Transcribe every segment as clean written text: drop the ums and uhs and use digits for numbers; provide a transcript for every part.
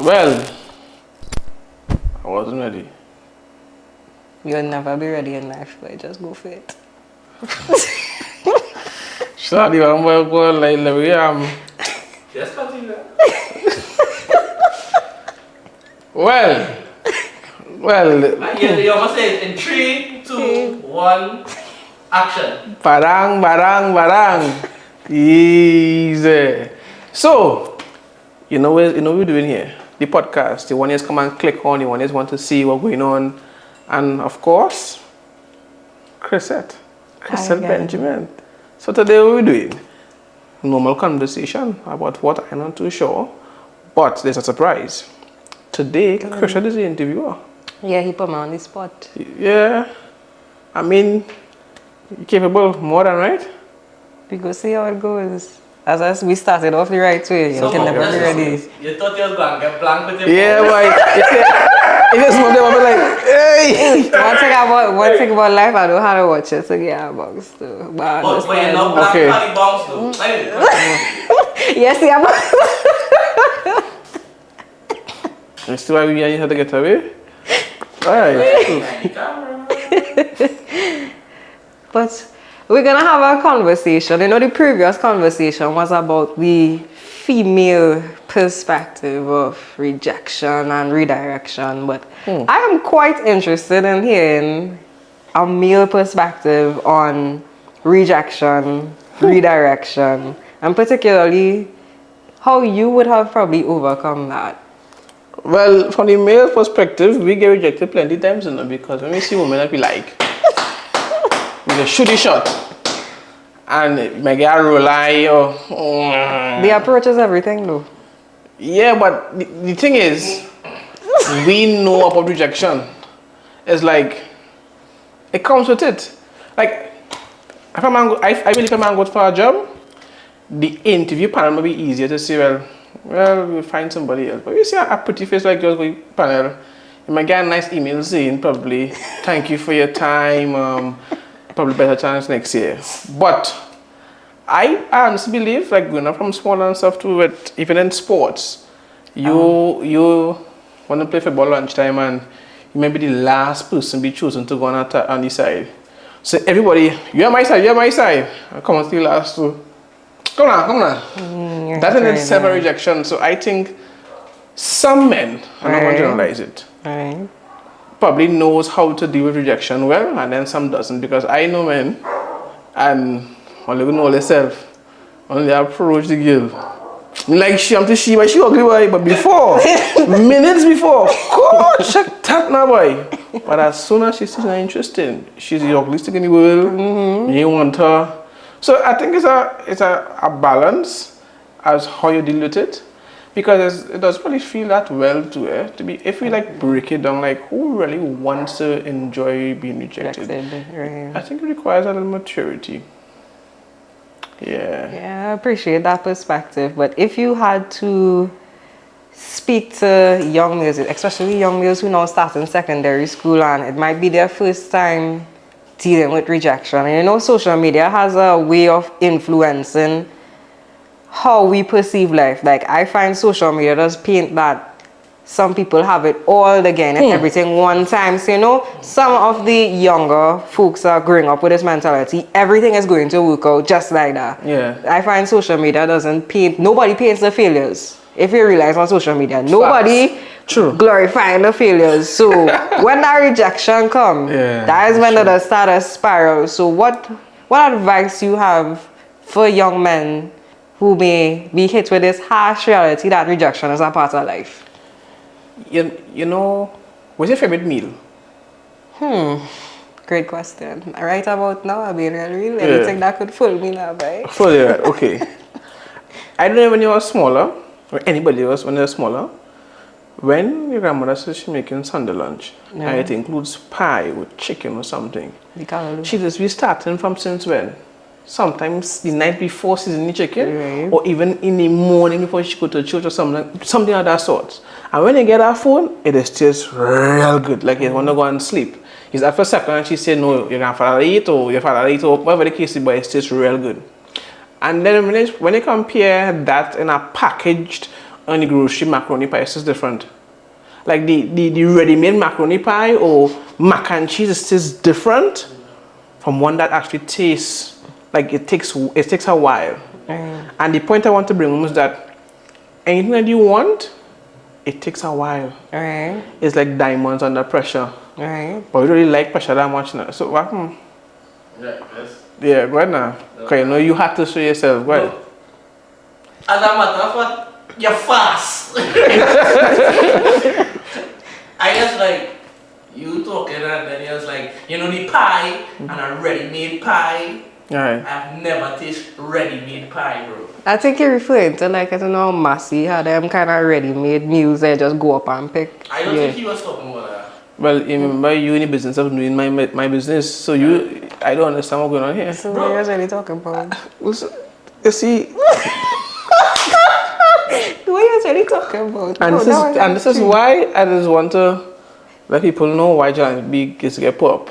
Well, I wasn't ready. You'll never be ready in life, but just go for it. Sorry, I'm going like Just continue. Well, You must say it in 3, 2, 1, action. barang. Easy. So, you know what we're doing here? The podcast. The one is come and click on, the one is want to see what's going on. And of course, Chrisette Benjamin. So today what we're doing? Normal conversation about what I'm not too sure. But there's a surprise. Today, Chrisette is the interviewer. Yeah, he put me on the spot. Yeah. I mean, you're capable more than right? We go see how it goes. As we started off the right way, you can never be ready. You thought you was going to get blank with your Yeah, boy. If it's one day, I'll be like, hey! One thing about life, I don't have to watch it to get a box too. But But you're not blank Okay. for the bounce though. yes, yeah, You see why we had to get away? Alright. But we're gonna have a conversation. You know, the previous conversation was about the female perspective of rejection and redirection. But I am quite interested in hearing a male perspective on rejection, redirection, and particularly how you would have probably overcome that. Well, from the male perspective, we get rejected plenty times, you know, because when we see women that we like, we just shoot the shot. And it may get a roll eye or... The approach is everything, though. Yeah, but the thing is, we know about rejection. It's like, it comes with it. Like, if a man I believe if a man goes for a job, the interview panel may be easier to say, well, we'll find somebody else. But you see a pretty face like yours with panel, you might get a nice email saying probably, thank you for your time, probably better chance next year. But I honestly believe, like going up from small and stuff to it, even in sports, you want to play football lunchtime and you may be the last person be chosen to go on the side. So everybody, you're on my side. I come on to the last two. Come on. That's in itself a rejection. So I think some men, I'm not going to generalize it, probably knows how to deal with rejection well, and then some doesn't. Because I know men, and only know themselves, only approach the girl. Like she ugly boy, but before, minutes before, God, check that now boy. But as soon as she's not interested, she's the ugliest thing in the world, you want her. So I think it's a balance as how you deal with it, because it doesn't really feel that well to her. If we like break it down, like who really wants to enjoy being rejected? I think it requires a little maturity. Yeah, I appreciate that perspective. But if you had to speak to young males, especially young males who now start in secondary school and it might be their first time dealing with rejection, and you know social media has a way of influencing how we perceive life. Like I find social media does paint that some people have it all again and everything one time. So you know, some of the younger folks are growing up with this mentality, everything is going to work out just like that. Yeah. I find social media doesn't paint, nobody paints the failures. If you realize on social media, nobody glorifying the failures. So when that rejection comes, that is when it start a spiral. So what advice you have for young men who may be hit with this harsh reality that rejection is a part of life? You know, what's your favorite meal? Great question. Right about now, I'm being real. Anything that could fool me now, right? Fool you, right? Okay. I don't know when you were smaller, or anybody else when they were smaller, when your grandmother says she's making Sunday lunch, and it includes pie with chicken or something. She just be starting from since when? Sometimes the night before seasoning chicken, or even in the morning before she go to church or something of that sort. And when you get her food, it is just real good, like you want to go and sleep. It's after a second and she said, no, your grandfather eat or your father eat or whatever the case is, but it's just real good. And then when you compare that in a packaged on the grocery macaroni pie is different. Like the ready-made macaroni pie or mac and cheese is just different from one that actually tastes like it takes a while. And the point I want to bring home is that anything that you want, it takes a while. Right. It's like diamonds under pressure. Right. But we don't really like pressure that much now. So what happened? Yeah, yes. Yeah, go ahead now. Okay, no, you have to show yourself. Go ahead. As a matter of fact, you're fast. I guess like you talking and then you was like, you know the pie and a ready-made pie. Alright. I've never tasted ready-made pie, bro. I think you're referring to like, I don't know, Massey had them kind of ready-made meals they just go up and pick. I don't think he was talking about that. Well, remember you in the business of doing my business, so I don't understand what's going on here. So what are you really talking about? You see, What are you really talking about? and this is why I just want to let people know why John B gets get put up.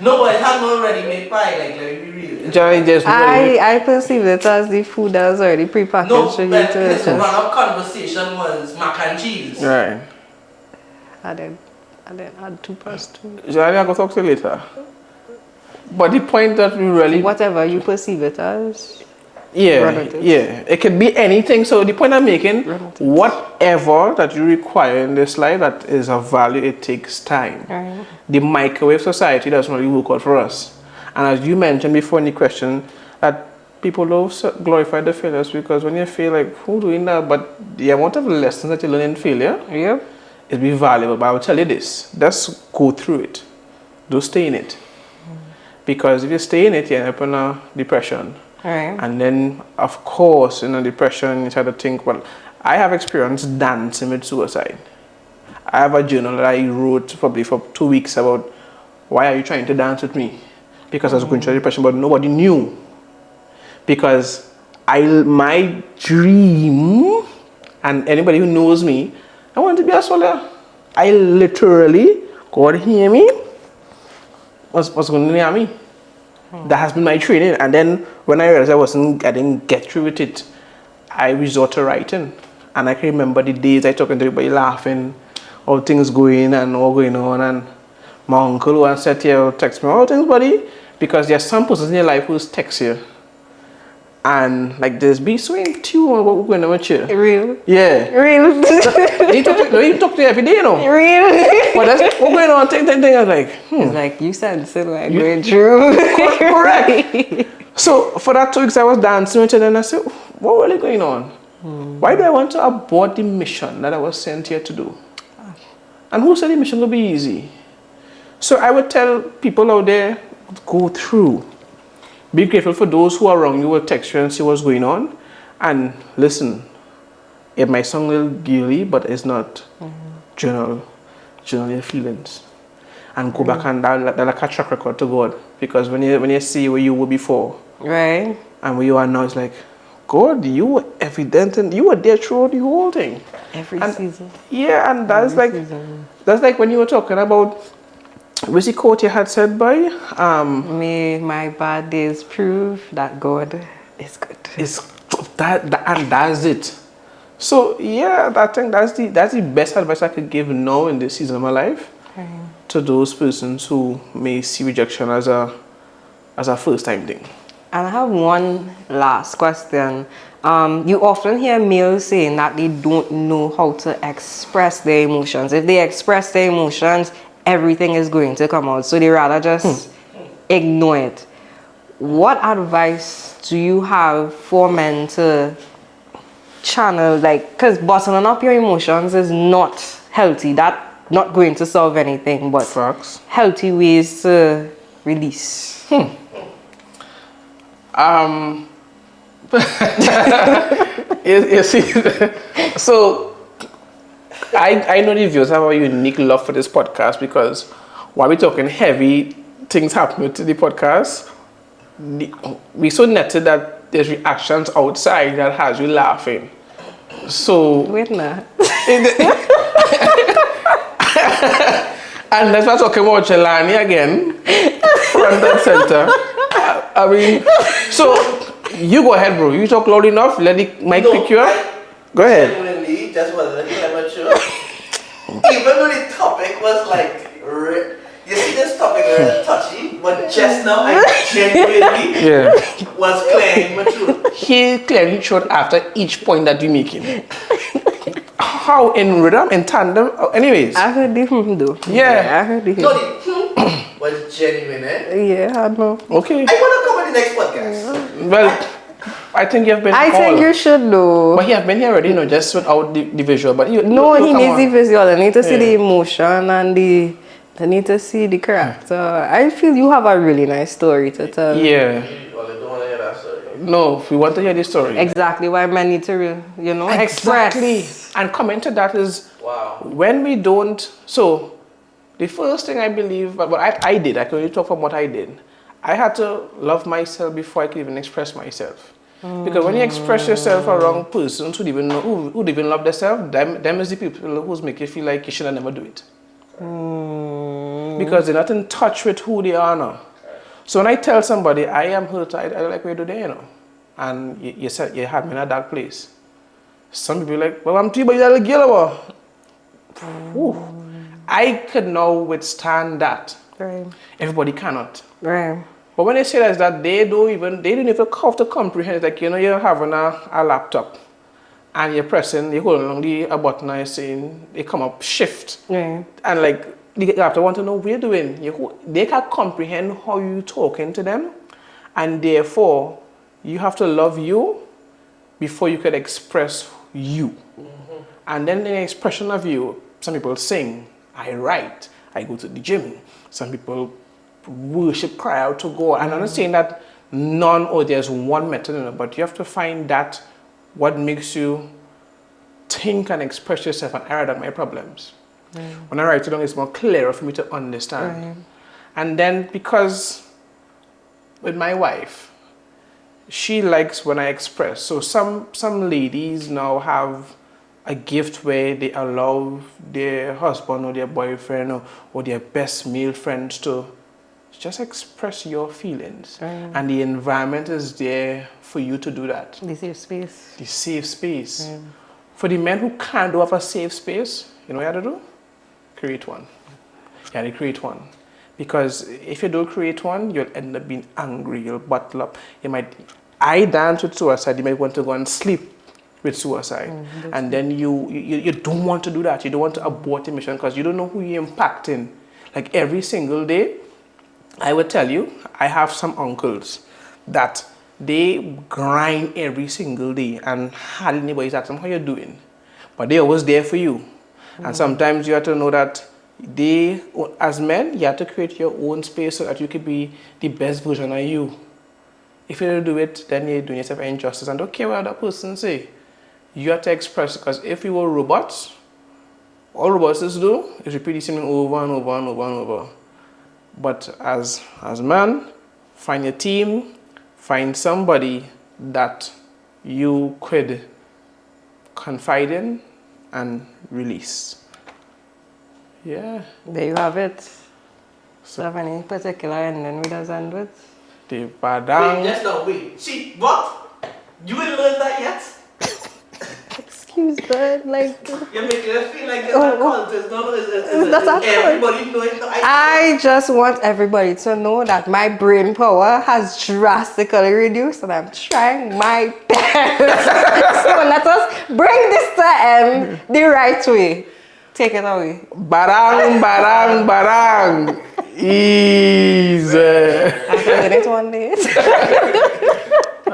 No, but it had no ready-made pie, like let me be real. Johnny just I perceive it as the food that was already prepackaged No, for you but to his just... run-up conversation was mac and cheese. right. I didn't add 2 plus 2. Johnny, I'll go talk to you later. But the point that we really Whatever you perceive it as. Yeah, Relatives. yeah. It can be anything. So the point I'm making, Relatives. whatever that you require in this life that is of value, it takes time. Right. The microwave society doesn't really work out for us. And as you mentioned before in the question, that people don't glorify the failures because when you fail, like, who doing that? But the amount of lessons that you learn in failure, Yep. it be valuable. But I will tell you this, just go through it. Don't stay in it. Because if you stay in it, you end up in a depression. Right. And then, of course, in a depression, you try to think, well, I have experienced dancing with suicide. I have a journal that I wrote probably for 2 weeks about why are you trying to dance with me? Because I was going through a depression, but nobody knew. Because my dream, and anybody who knows me, I wanted to be a soldier. I literally, God hear me, was going to hear me. That has been my training. And then when I realized I didn't get through with it, I resort to writing. And I can remember the days I talking to everybody laughing, all things going and all going on. And my uncle who sat here text me, all things, buddy. Because there are some persons in your life who text you. And like there's be so in tune with what we're going on with you. Real. Yeah. Real. You talk to you every day, you know. Real. But that's what going on, thing. I was like, It's like you sensing like going through. correct. So for that 2 weeks I was dancing with it and I said, what really going on? Why do I want to abort the mission that I was sent here to do? And who said the mission will be easy? So I would tell people out there, go through. Be grateful for those who are around you will text you and see what's going on. And listen, it might sound a little girly, but it's not. Journal your feelings. And go back and that like a track record to God. Because when you see where you were before, Right. and where you are now, it's like, God, you were evident and you were there throughout the whole thing. Every And- season. Yeah, and that's Every like season. that's like when you were talking about which the quote you had said by May my bad days prove that God is good. is that and that's it. So yeah, I think that's the best advice I could give now in this season of my life to those persons who may see rejection as a first time thing. And I have one last question. You often hear males saying that they don't know how to express their emotions. If they express their emotions, everything is going to come out. So they rather just ignore it. What advice do you have for men to channel, like, because bottling up your emotions is not healthy. That's not going to solve anything, but Facts. healthy ways to release. You see, so I know the viewers have a unique love for this podcast because while we're talking heavy things happening to the podcast, we so netted that there's reactions outside that has you laughing. So Wait now. and let's not talk about Jelani again, front and center. I mean, so You go ahead, bro. You talk loud enough. Let the mic pick you up. Go ahead. Genuinely, just wasn't mature. Even though the topic was like, you see this topic really touchy, but just now I genuinely was clearing mature. He clearly showed after each point that you're making. How in rhythm, in tandem, anyways. I heard the though. Yeah. I heard the No, the was genuine, eh? Yeah, I know. Okay. I want to come on the next podcast. Well, I think you've been. I think you should though. But he have been here already, just without the visual. But No, he needs the visual. I need to see the emotion and I need to see the character. I feel you have a really nice story to tell. Yeah. Well, I don't want to hear that story. No, if we want to hear the story. Exactly why men need to, Exactly. express. And comment to that is, Wow. when we don't, so the first thing I believe, but I did, I can only talk from what I did. I had to love myself before I could even express myself. Because when you express yourself around persons who even know, who even love themselves, them is the people who make you feel like you should never do it. Because they're not in touch with who they are now. So when I tell somebody I am hurt, I like what you do there, and you said you had me in a dark place. Some people are like, well, I'm too, but you're a girl. I could now withstand that. Right. Everybody cannot. Right. But when they say that, they don't even have to comprehend. It's like, you're having a laptop and you're pressing, you're holding along a button and you're saying, they come up, shift. Yeah. And like, you have to want to know what you're doing. They can comprehend how you're talking to them. And therefore, you have to love you before you can express you. And then in the expression of you, some people sing, I write, I go to the gym. Some people worship, cry out to God. And I'm not saying that there's one method, but you have to find that what makes you think and express yourself, and I write out my problems. When I write it down, it's more clearer for me to understand. And then because with my wife, she likes when I express. So some ladies now have a gift where they allow their husband or their boyfriend or their best male friends to just express your feelings. And the environment is there for you to do that. The safe space. The safe space. For the men who can't do have a safe space, you know what you have to do? Create one. You have to create one. Because if you don't create one, you'll end up being angry, you'll bottle up. I dance with suicide, you might want to go and sleep with suicide. And then you don't want to do that. You don't want to abort the mission because you don't know who you're impacting. Like every single day, I would tell you, I have some uncles that they grind every single day and hardly anybody's asking them how you're doing. But they're always there for you. And sometimes you have to know that as men, you have to create your own space so that you can be the best version of you. If you don't do it, then you're doing yourself injustice and don't care what other person say. You have to express, because if we were robots, all robots do is repeat the same thing over and over and over and over. But as man, find your team, find somebody that you could confide in and release. Yeah. There you have it. So have any particular ending with us and with? The badang. Wait, just now, wait. See, what? You ain't learned that yet? Excuse that, like... You're making us feel like it's a cult. It's not, That's a everybody know it. I just want everybody to know that my brain power has drastically reduced and I'm trying my best. So let us bring this to end the right way. Take it away. Barang, barang, barang. Easy. I can get it one day.